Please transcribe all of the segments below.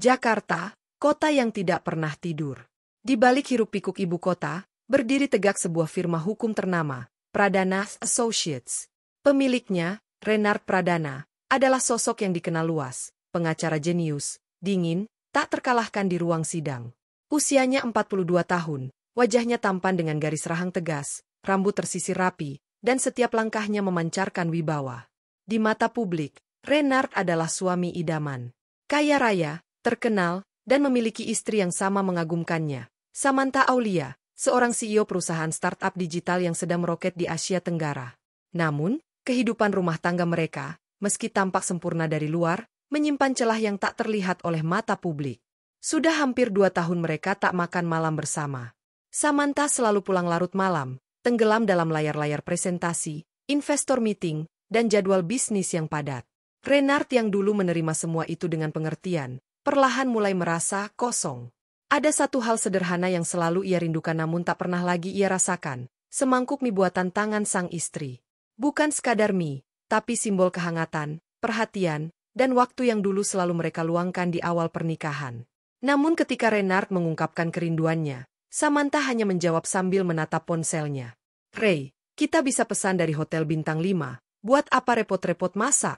Jakarta, kota yang tidak pernah tidur. Di balik hiruk-pikuk ibu kota, berdiri tegak sebuah firma hukum ternama, Pradana Associates. Pemiliknya, Renard Pradana, adalah sosok yang dikenal luas, pengacara jenius, dingin, tak terkalahkan di ruang sidang. Usianya 42 tahun, wajahnya tampan dengan garis rahang tegas, rambut tersisir rapi, dan setiap langkahnya memancarkan wibawa. Di mata publik, Renard adalah suami idaman. Kaya raya, terkenal, dan memiliki istri yang sama mengagumkannya, Samantha Aulia, seorang CEO perusahaan startup digital yang sedang meroket di Asia Tenggara. Namun, kehidupan rumah tangga mereka, meski tampak sempurna dari luar, menyimpan celah yang tak terlihat oleh mata publik. Sudah hampir 2 tahun mereka tak makan malam bersama. Samantha selalu pulang larut malam, tenggelam dalam layar-layar presentasi, investor meeting, dan jadwal bisnis yang padat. Renard yang dulu menerima semua itu dengan pengertian, perlahan mulai merasa kosong. Ada satu hal sederhana yang selalu ia rindukan namun tak pernah lagi ia rasakan, semangkuk mie buatan tangan sang istri. Bukan sekadar mie, tapi simbol kehangatan, perhatian, dan waktu yang dulu selalu mereka luangkan di awal pernikahan. Namun ketika Renard mengungkapkan kerinduannya, Samantha hanya menjawab sambil menatap ponselnya. "Ray, kita bisa pesan dari Hotel Bintang 5, buat apa repot-repot masak?"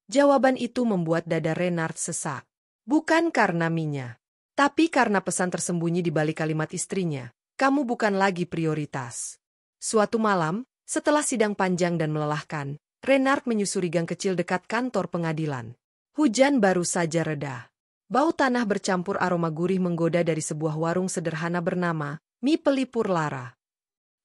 Jawaban itu membuat dada Renard sesak. Bukan karena mie-nya, tapi karena pesan tersembunyi di balik kalimat istrinya, "Kamu bukan lagi prioritas." Suatu malam, setelah sidang panjang dan melelahkan, Renard menyusuri gang kecil dekat kantor pengadilan. Hujan baru saja reda. Bau tanah bercampur aroma gurih menggoda dari sebuah warung sederhana bernama Mie Pelipur Lara.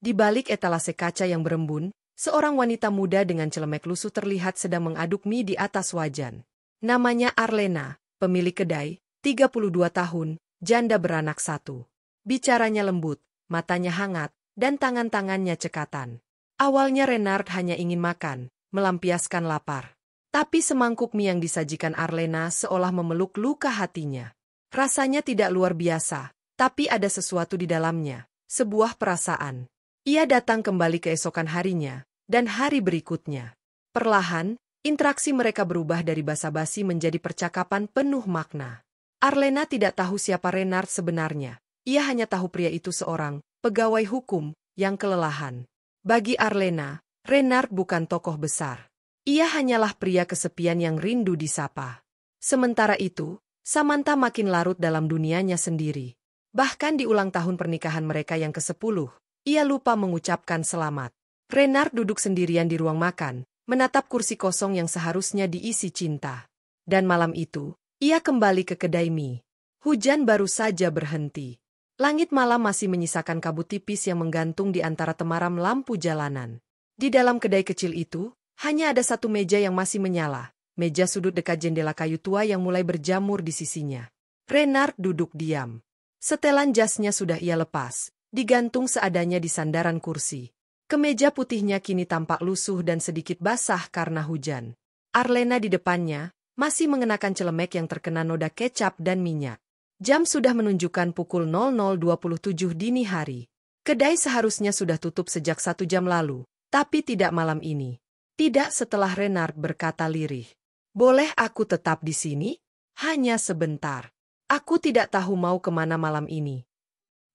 Di balik etalase kaca yang berembun, seorang wanita muda dengan celemek lusuh terlihat sedang mengaduk mie di atas wajan. Namanya Arlena, pemilik kedai, 32 tahun, janda beranak 1. Bicaranya lembut, matanya hangat, dan tangan-tangannya cekatan. Awalnya Renard hanya ingin makan, melampiaskan lapar. Tapi semangkuk mie yang disajikan Arlena seolah memeluk luka hatinya. Rasanya tidak luar biasa, tapi ada sesuatu di dalamnya, sebuah perasaan. Ia datang kembali keesokan harinya, dan hari berikutnya. Perlahan, interaksi mereka berubah dari basa-basi menjadi percakapan penuh makna. Arlena tidak tahu siapa Renard sebenarnya. Ia hanya tahu pria itu seorang pegawai hukum yang kelelahan. Bagi Arlena, Renard bukan tokoh besar. Ia hanyalah pria kesepian yang rindu disapa. Sementara itu, Samantha makin larut dalam dunianya sendiri. Bahkan di ulang tahun pernikahan mereka yang ke-10, ia lupa mengucapkan selamat. Renard duduk sendirian di ruang makan, menatap kursi kosong yang seharusnya diisi cinta. Dan malam itu, ia kembali ke kedai mie. Hujan baru saja berhenti. Langit malam masih menyisakan kabut tipis yang menggantung di antara temaram lampu jalanan. Di dalam kedai kecil itu, hanya ada satu meja yang masih menyala, meja sudut dekat jendela kayu tua yang mulai berjamur di sisinya. Renard duduk diam. Setelan jasnya sudah ia lepas, digantung seadanya di sandaran kursi. Kemeja putihnya kini tampak lusuh dan sedikit basah karena hujan. Arlena di depannya, masih mengenakan celemek yang terkena noda kecap dan minyak. Jam sudah menunjukkan pukul 00.27 dini hari. Kedai seharusnya sudah tutup sejak 1 jam lalu, tapi tidak malam ini. Tidak setelah Renard berkata lirih. "Boleh aku tetap di sini? Hanya sebentar. Aku tidak tahu mau kemana malam ini."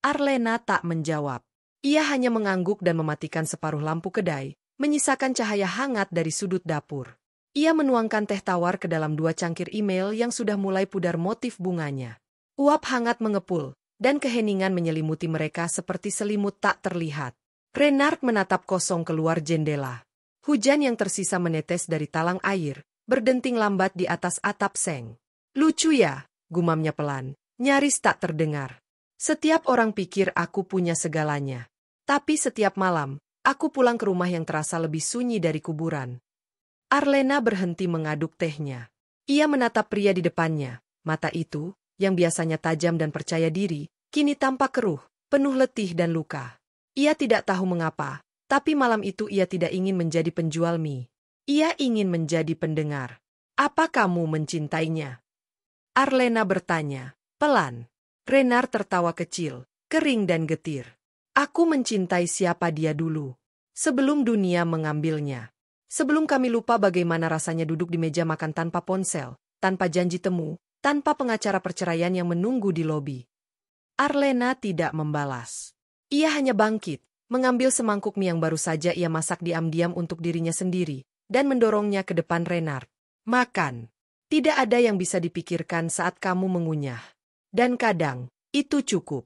Arlena tak menjawab. Ia hanya mengangguk dan mematikan separuh lampu kedai, menyisakan cahaya hangat dari sudut dapur. Ia menuangkan teh tawar ke dalam 2 cangkir email yang sudah mulai pudar motif bunganya. Uap hangat mengepul, dan keheningan menyelimuti mereka seperti selimut tak terlihat. Renard menatap kosong keluar jendela. Hujan yang tersisa menetes dari talang air, berdenting lambat di atas atap seng. "Lucu ya," gumamnya pelan, nyaris tak terdengar. "Setiap orang pikir aku punya segalanya. Tapi setiap malam, aku pulang ke rumah yang terasa lebih sunyi dari kuburan." Arlena berhenti mengaduk tehnya. Ia menatap pria di depannya. Mata itu, yang biasanya tajam dan percaya diri, kini tampak keruh, penuh letih dan luka. Ia tidak tahu mengapa, tapi malam itu ia tidak ingin menjadi penjual mie. Ia ingin menjadi pendengar. "Apa kamu mencintainya?" Arlena bertanya, pelan. Renard tertawa kecil, kering dan getir. "Aku mencintai siapa dia dulu. Sebelum dunia mengambilnya. Sebelum kami lupa bagaimana rasanya duduk di meja makan tanpa ponsel, tanpa janji temu, tanpa pengacara perceraian yang menunggu di lobi. Arlena tidak membalas. Ia hanya bangkit, mengambil semangkuk mie yang baru saja ia masak diam-diam untuk dirinya sendiri, dan mendorongnya ke depan Renard. Makan. Tidak ada yang bisa dipikirkan saat kamu mengunyah. Dan kadang, itu cukup.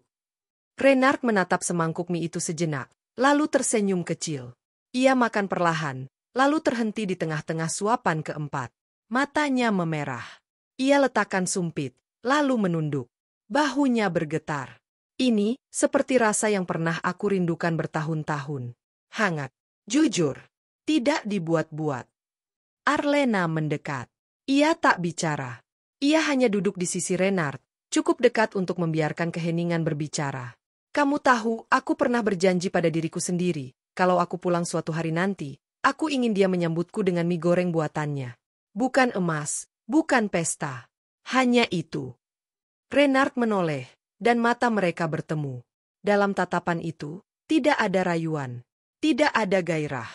Renard menatap semangkuk mie itu sejenak, lalu tersenyum kecil. Ia makan perlahan, lalu terhenti di tengah-tengah suapan keempat. Matanya memerah. Ia letakkan sumpit, lalu menunduk. Bahunya bergetar. Ini, seperti rasa yang pernah aku rindukan bertahun-tahun. Hangat. Jujur. Tidak dibuat-buat. Arlena mendekat. Ia tak bicara. Ia hanya duduk di sisi Renard, cukup dekat untuk membiarkan keheningan berbicara. Kamu tahu, aku pernah berjanji pada diriku sendiri, kalau aku pulang suatu hari nanti, aku ingin dia menyambutku dengan mie goreng buatannya. Bukan emas, bukan pesta. Hanya itu. Renard menoleh, dan mata mereka bertemu. Dalam tatapan itu, tidak ada rayuan. Tidak ada gairah.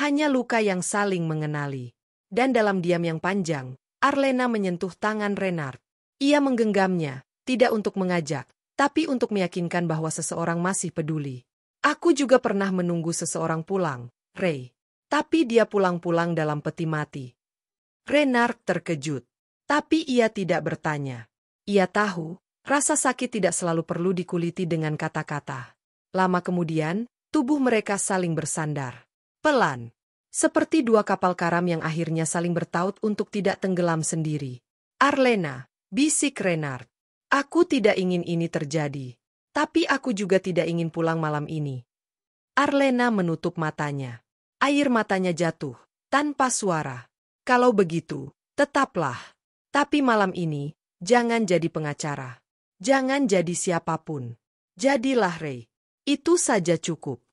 Hanya luka yang saling mengenali. Dan dalam diam yang panjang, Arlena menyentuh tangan Renard. Ia menggenggamnya, tidak untuk mengajak, tapi untuk meyakinkan bahwa seseorang masih peduli. Aku juga pernah menunggu seseorang pulang, Ray. Tapi dia pulang-pulang dalam peti mati. Renard terkejut. Tapi ia tidak bertanya. Ia tahu, rasa sakit tidak selalu perlu dikuliti dengan kata-kata. Lama kemudian, tubuh mereka saling bersandar. Pelan. Seperti dua kapal karam yang akhirnya saling bertaut untuk tidak tenggelam sendiri. Arlena, bisik Renard. Aku tidak ingin ini terjadi. Tapi aku juga tidak ingin pulang malam ini. Arlena menutup matanya. Air matanya jatuh, tanpa suara. Kalau begitu, tetaplah. Tapi malam ini, jangan jadi pengacara. Jangan jadi siapapun. Jadilah Ray. Itu saja cukup.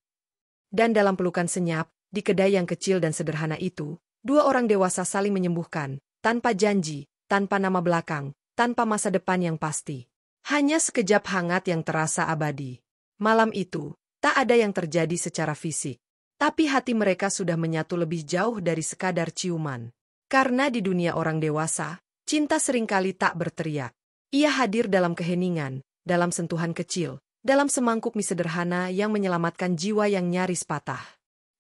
Dan dalam pelukan senyap, di kedai yang kecil dan sederhana itu, dua orang dewasa saling menyembuhkan, tanpa janji, tanpa nama belakang, tanpa masa depan yang pasti. Hanya sekejap hangat yang terasa abadi. Malam itu, tak ada yang terjadi secara fisik. Tapi hati mereka sudah menyatu lebih jauh dari sekadar ciuman. Karena di dunia orang dewasa, cinta seringkali tak berteriak. Ia hadir dalam keheningan, dalam sentuhan kecil, dalam semangkuk mie sederhana yang menyelamatkan jiwa yang nyaris patah.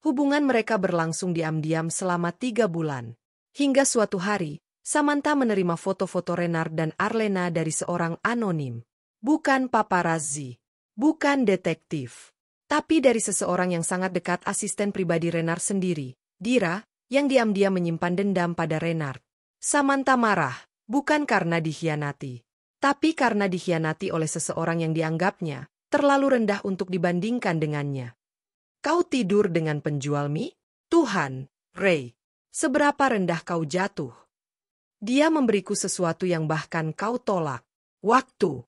Hubungan mereka berlangsung diam-diam selama 3 bulan. Hingga suatu hari, Samantha menerima foto-foto Renard dan Arlena dari seorang anonim. Bukan paparazzi. Bukan detektif. Tapi dari seseorang yang sangat dekat asisten pribadi Renard sendiri, Dira, yang diam-diam menyimpan dendam pada Renard. Samantha marah, bukan karena dikhianati. Tapi karena dikhianati oleh seseorang yang dianggapnya terlalu rendah untuk dibandingkan dengannya. Kau tidur dengan penjual mie? Tuhan, Ray, seberapa rendah kau jatuh? Dia memberiku sesuatu yang bahkan kau tolak. Waktu.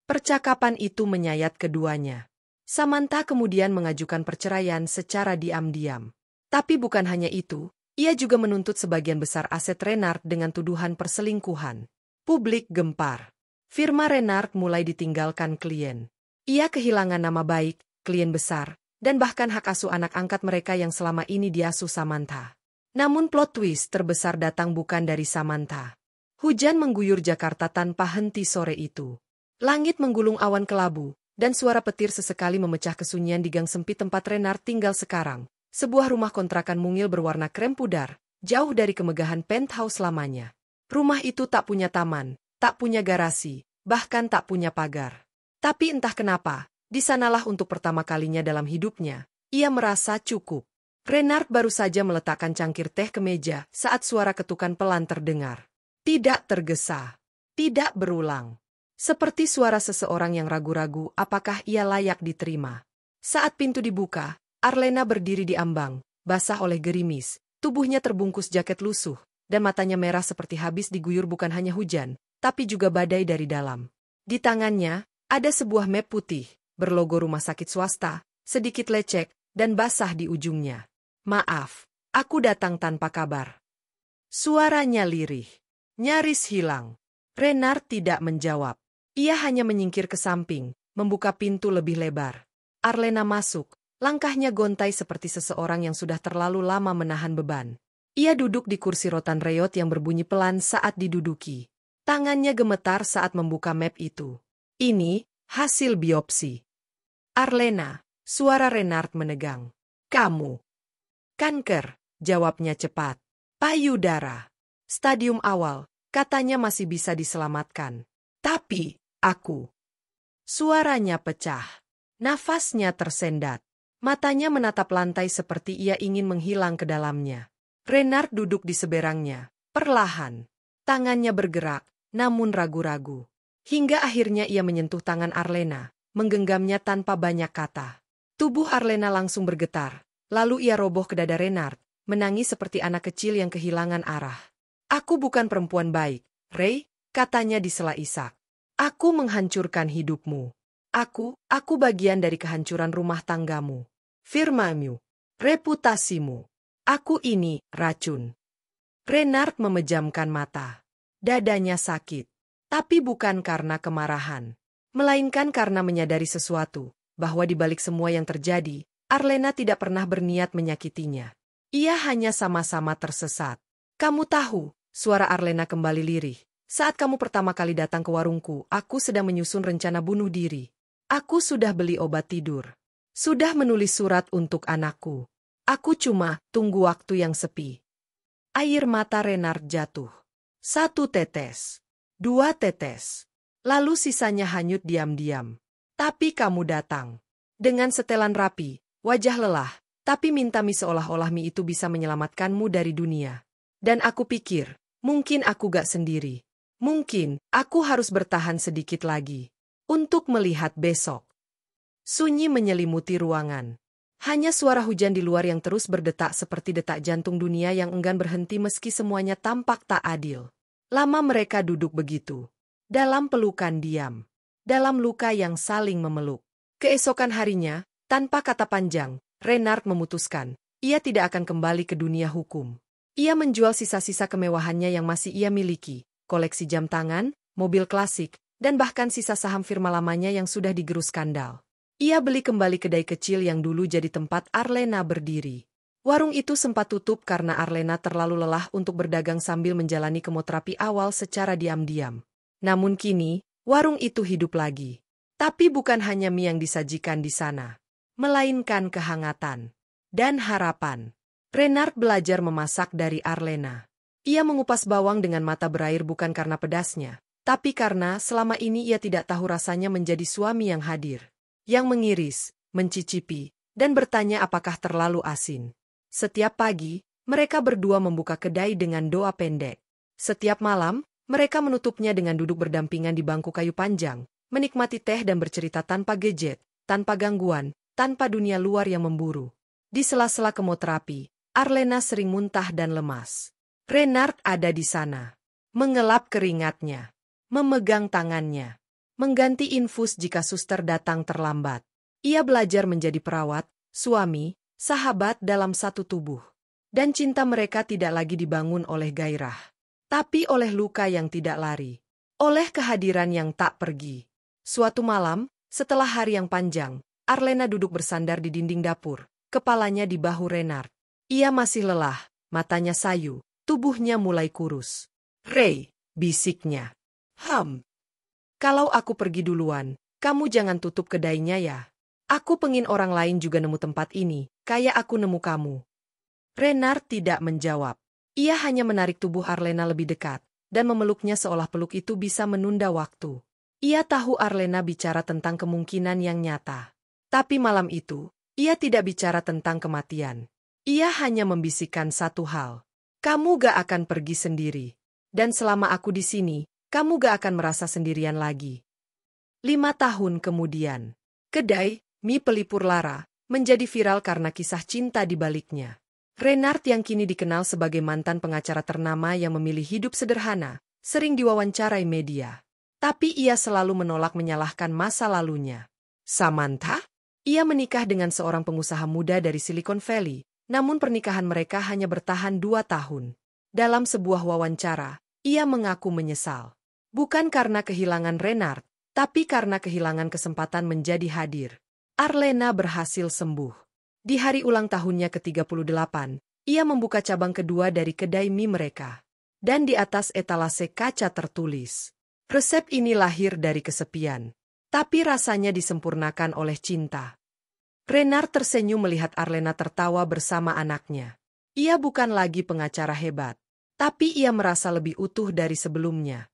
Percakapan itu menyayat keduanya. Samantha kemudian mengajukan perceraian secara diam-diam. Tapi bukan hanya itu, ia juga menuntut sebagian besar aset Renard dengan tuduhan perselingkuhan. Publik gempar. Firma Renard mulai ditinggalkan klien. Ia kehilangan nama baik, klien besar, dan bahkan hak asuh anak angkat mereka yang selama ini diasuh Samantha. Namun plot twist terbesar datang bukan dari Samantha. Hujan mengguyur Jakarta tanpa henti sore itu. Langit menggulung awan kelabu, dan suara petir sesekali memecah kesunyian di gang sempit tempat Renard tinggal sekarang. Sebuah rumah kontrakan mungil berwarna krem pudar, jauh dari kemegahan penthouse lamanya. Rumah itu tak punya taman, tak punya garasi, bahkan tak punya pagar. Tapi entah kenapa, di sanalah untuk pertama kalinya dalam hidupnya, ia merasa cukup. Renard baru saja meletakkan cangkir teh ke meja saat suara ketukan pelan terdengar. Tidak tergesa. Tidak berulang. Seperti suara seseorang yang ragu-ragu apakah ia layak diterima. Saat pintu dibuka, Arlena berdiri di ambang, basah oleh gerimis, tubuhnya terbungkus jaket lusuh, dan matanya merah seperti habis diguyur bukan hanya hujan, tapi juga badai dari dalam. Di tangannya, ada sebuah map putih, berlogo rumah sakit swasta, sedikit lecek, dan basah di ujungnya. Maaf, aku datang tanpa kabar. Suaranya lirih, nyaris hilang. Renard tidak menjawab. Ia hanya menyingkir ke samping, membuka pintu lebih lebar. Arlena masuk, langkahnya gontai seperti seseorang yang sudah terlalu lama menahan beban. Ia duduk di kursi rotan reot yang berbunyi pelan saat diduduki. Tangannya gemetar saat membuka map itu. Ini, hasil biopsi. Arlena, suara Renard menegang. Kamu. Kanker, jawabnya cepat. Payudara. Stadium awal, katanya masih bisa diselamatkan. Tapi, aku. Suaranya pecah. Nafasnya tersendat. Matanya menatap lantai seperti ia ingin menghilang ke dalamnya. Renard duduk di seberangnya, perlahan. Tangannya bergerak, namun ragu-ragu. Hingga akhirnya ia menyentuh tangan Arlena, menggenggamnya tanpa banyak kata. Tubuh Arlena langsung bergetar, lalu ia roboh ke dada Renard, menangis seperti anak kecil yang kehilangan arah. Aku bukan perempuan baik, Ray, katanya di sela isak. Aku menghancurkan hidupmu. Aku bagian dari kehancuran rumah tanggamu. Firmamu, reputasimu. Aku ini racun. Renard memejamkan mata. Dadanya sakit. Tapi bukan karena kemarahan. Melainkan karena menyadari sesuatu, bahwa di balik semua yang terjadi, Arlena tidak pernah berniat menyakitinya. Ia hanya sama-sama tersesat. Kamu tahu, suara Arlena kembali lirih. Saat kamu pertama kali datang ke warungku, aku sedang menyusun rencana bunuh diri. Aku sudah beli obat tidur. Sudah menulis surat untuk anakku. Aku cuma tunggu waktu yang sepi. Air mata Renard jatuh. 1 tetes. 2 tetes. Lalu sisanya hanyut diam-diam. Tapi kamu datang. Dengan setelan rapi, wajah lelah, tapi minta mie seolah-olah mie itu bisa menyelamatkanmu dari dunia. Dan aku pikir, mungkin aku gak sendiri. Mungkin, aku harus bertahan sedikit lagi. Untuk melihat besok. Sunyi menyelimuti ruangan. Hanya suara hujan di luar yang terus berdetak seperti detak jantung dunia yang enggan berhenti meski semuanya tampak tak adil. Lama mereka duduk begitu. Dalam pelukan diam. Dalam luka yang saling memeluk. Keesokan harinya, tanpa kata panjang, Renard memutuskan, ia tidak akan kembali ke dunia hukum. Ia menjual sisa-sisa kemewahannya yang masih ia miliki, koleksi jam tangan, mobil klasik, dan bahkan sisa saham firma lamanya yang sudah digerus skandal. Ia beli kembali kedai kecil yang dulu jadi tempat Arlena berdiri. Warung itu sempat tutup karena Arlena terlalu lelah untuk berdagang sambil menjalani kemoterapi awal secara diam-diam. Namun kini, warung itu hidup lagi. Tapi bukan hanya mie yang disajikan di sana, melainkan kehangatan dan harapan. Renard belajar memasak dari Arlena. Ia mengupas bawang dengan mata berair bukan karena pedasnya, tapi karena selama ini ia tidak tahu rasanya menjadi suami yang hadir. Yang mengiris, mencicipi, dan bertanya apakah terlalu asin. Setiap pagi, mereka berdua membuka kedai dengan doa pendek. Setiap malam, mereka menutupnya dengan duduk berdampingan di bangku kayu panjang, menikmati teh dan bercerita tanpa gadget, tanpa gangguan, tanpa dunia luar yang memburu. Di sela-sela kemoterapi, Arlena sering muntah dan lemas. Renard ada di sana. Mengelap keringatnya. Memegang tangannya. Mengganti infus jika suster datang terlambat. Ia belajar menjadi perawat, suami, sahabat dalam satu tubuh. Dan cinta mereka tidak lagi dibangun oleh gairah. Tapi oleh luka yang tidak lari. Oleh kehadiran yang tak pergi. Suatu malam, setelah hari yang panjang, Arlena duduk bersandar di dinding dapur, kepalanya di bahu Renard. Ia masih lelah, matanya sayu, tubuhnya mulai kurus. Ray, bisiknya. Kalau aku pergi duluan, kamu jangan tutup kedainya ya. Aku pengin orang lain juga nemu tempat ini, kayak aku nemu kamu. Renard tidak menjawab. Ia hanya menarik tubuh Arlena lebih dekat, dan memeluknya seolah peluk itu bisa menunda waktu. Ia tahu Arlena bicara tentang kemungkinan yang nyata. Tapi malam itu, ia tidak bicara tentang kematian. Ia hanya membisikkan satu hal. Kamu gak akan pergi sendiri. Dan selama aku di sini, kamu gak akan merasa sendirian lagi. 5 tahun kemudian, kedai mie pelipur lara menjadi viral karena kisah cinta di baliknya. Renard yang kini dikenal sebagai mantan pengacara ternama yang memilih hidup sederhana, sering diwawancarai media. Tapi ia selalu menolak menyalahkan masa lalunya. Samantha? Ia menikah dengan seorang pengusaha muda dari Silicon Valley, namun pernikahan mereka hanya bertahan 2 tahun. Dalam sebuah wawancara, ia mengaku menyesal. Bukan karena kehilangan Renard, tapi karena kehilangan kesempatan menjadi hadir. Arlena berhasil sembuh. Di hari ulang tahunnya ke-38, ia membuka cabang kedua dari kedai mie mereka. Dan di atas etalase kaca tertulis, resep ini lahir dari kesepian, tapi rasanya disempurnakan oleh cinta. Renard tersenyum melihat Arlena tertawa bersama anaknya. Ia bukan lagi pengacara hebat, tapi ia merasa lebih utuh dari sebelumnya.